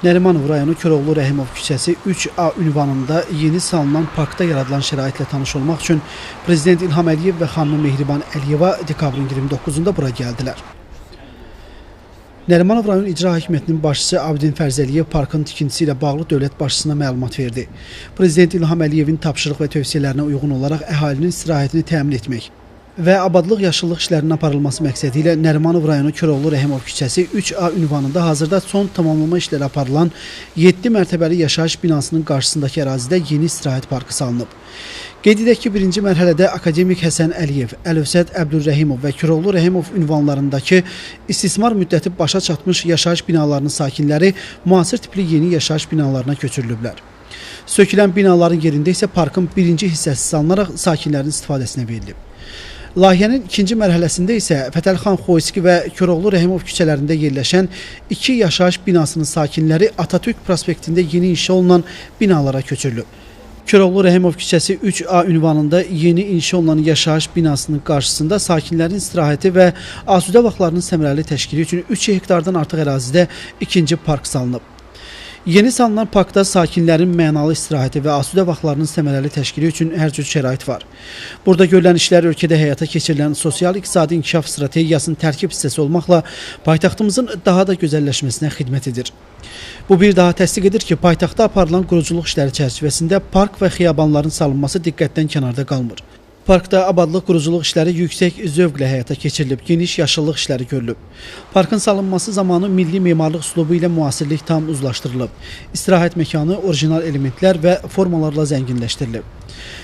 Nərimanov rayonu Köroğlu Rəhimov küçəsi 3A ünvanında yeni salınan parkda yaradılan şəraitlə tanış olmaq üçün Prezident İlham Əliyev və xanımı Mehriban Əliyeva dekabrın 29-da bura gəldilər. Nərimanov rayon İcra Hakimiyyətinin başçısı Abidin Fərzəliyev parkın tikintisi ilə bağlı dövlət başçısına məlumat verdi. Prezident İlham Əliyevin tapşırıq və tövsiyələrinə uyğun olaraq əhalinin istirahətini təmin etmək və abadlıq yaşıllıq işlərinin aparılması məqsədi ilə Nərimanov rayonu Köroğlu Rəhimov küçəsi 3A ünvanında hazırda son tamamlama işləri aparılan 7 mərtəbəli yaşayış binasının qarşısındakı ərazidə yeni istirahət parkı salınıb. Qeyd edək ki, birinci mərhələdə Akademik Həsən Əliyev, Əlövsət Əbdülrəhimov və Köroğlu Rəhimov ünvanlarındakı istismar müddəti başa çatmış yaşayış binalarının sakinləri müasir tipli yeni yaşayış binalarına köçürülüblər. Sökülən binaların yerində isə parkın birinci hissəsi salınaraq sakinlərin istifadəsinə verilib. Layihənin ikinci mərhələsində isə Fətəlxan Xoyski və Köroğlu Rəhimov küçələrində yerləşən 2 yaşayış binasının sakinləri Atatürk prospektində yeni inşa olunan binalara köçürülüb. Köroğlu Rəhimov küçəsi 3A ünvanında yeni inşa olunan yaşayış binasının qarşısında sakinlərin istirahəti və asudə vaxtlarının səmərəli təşkili üçün 3 hektardan artıq ərazidə ikinci park salınıb. Yeni salınan parkda sakinlərin mənalı istirahəti və asudə vaxtlarının səmərəli təşkili üçün hər cür şərait var. Burada görülən işlər ölkədə həyata keçirilən sosial-iqtisadi inkişaf strategiyasının tərkib hissəsi olmaqla paytaxtımızın daha da gözəlləşməsinə xidmət edir. Bu bir daha təsdiq edir ki, paytaxtda aparılan quruculuq işləri çərçivəsində park və xiyabanların salınması diqqətdən kənarda qalmır. Parkda abadlıq quruculuq işləri yüksək zövqlə həyata keçirilib, geniş yaşıllıq işləri görülüb. Parkın salınması zamanı milli memarlıq üslubu ilə müasirlik tam uzlaşdırılıb. İstirahət məkanı orijinal elementlər və formalarla zənginləşdirilib.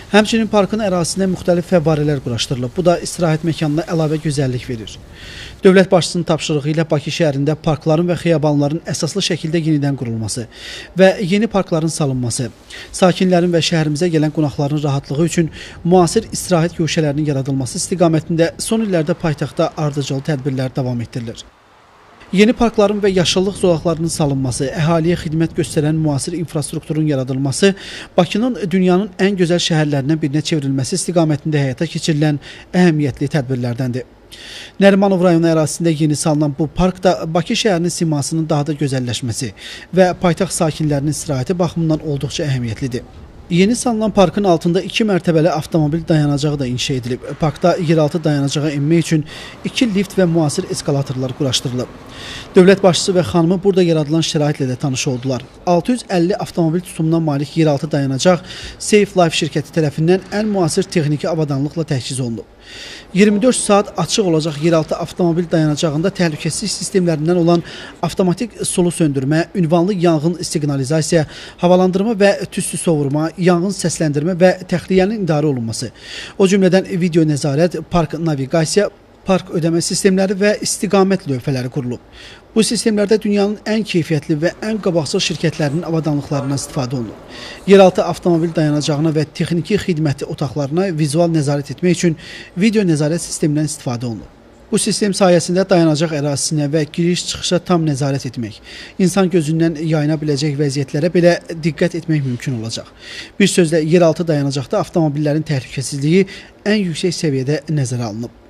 Həmçinin parkın ərazisində müxtəlif fəvvarələr quraşdırılıb. Bu da istirahət məkanına əlavə gözəllik verir. Dövlət başçısının tapşırığı ilə Bakı şəhərində parkların və xiyabanların əsaslı şəkildə yenidən qurulması və yeni parkların salınması, sakinlərin və şəhərimizə gələn qonaqların rahatlığı üçün müasir istirahət güşələrinin yaradılması istiqamətində son illərdə paytaxtda ardıcıl tədbirlər davam etdirilir. Yeni parkların və yaşıllıq zolaqlarının salınması, əhaliyə xidmət göstərən müasir infrastrukturun yaradılması, Bakının dünyanın ən gözəl şəhərlərindən birinə çevrilməsi istiqamətində həyata keçirilən əhəmiyyətli tədbirlərdəndir. Nərimanov rayonu ərazisində yeni salınan bu parkda Bakı şəhərinin simasının daha da gözəlləşməsi və paytaxt sakinlərinin istirahəti baxımından olduqca əhəmiyyətlidir. Yeni salınan parkın altında 2 mərtəbəli avtomobil dayanacağı da inşa edilib. Parkda yeraltı dayanacağa enmək üçün 2 lift və müasir eskalatorlar quraşdırılıb. Dövlət başçısı və xanımı burada yaradılan şəraitlə də tanış oldular. 650 avtomobil tutumuna malik yeraltı dayanacaq Safe Life şirkəti tərəfindən ən müasir texniki avadanlıqla təchiz olunub. 24 saat açıq olacaq yeraltı avtomobil dayanacağında təhlükəsizlik sistemlərindən olan avtomatik sulu söndürmə, ünvanlı yanğın siqnalizasiya, havalandırma və tüstü sovurma, yanğın səsləndirmə və təxliyənin idarə olunması, o cümlədən video nəzarət, park naviqasiya, park ödəmə sistemləri və istiqamət lövhələri qurulub. Bu sistemlərdə dünyanın ən keyfiyyətli və ən qabaqcıl şirkətlərinin avadanlıqlarından istifadə olunub. Yeraltı avtomobil dayanacağına və texniki xidməti otaqlarına vizual nəzarət etmək üçün video nəzarət sistemindən istifadə olunub. Bu sistem sayəsində dayanacaq ərazisinə və giriş-çıxışa tam nəzarət etmək, insan gözündən yayına biləcək vəziyyətlərə belə diqqət etmək mümkün olacaq. Bir sözlə, yeraltı dayanacaqda avtomobillərin təhlükəsizliyi ən yüksək səviyyədə nəzərə alınıb.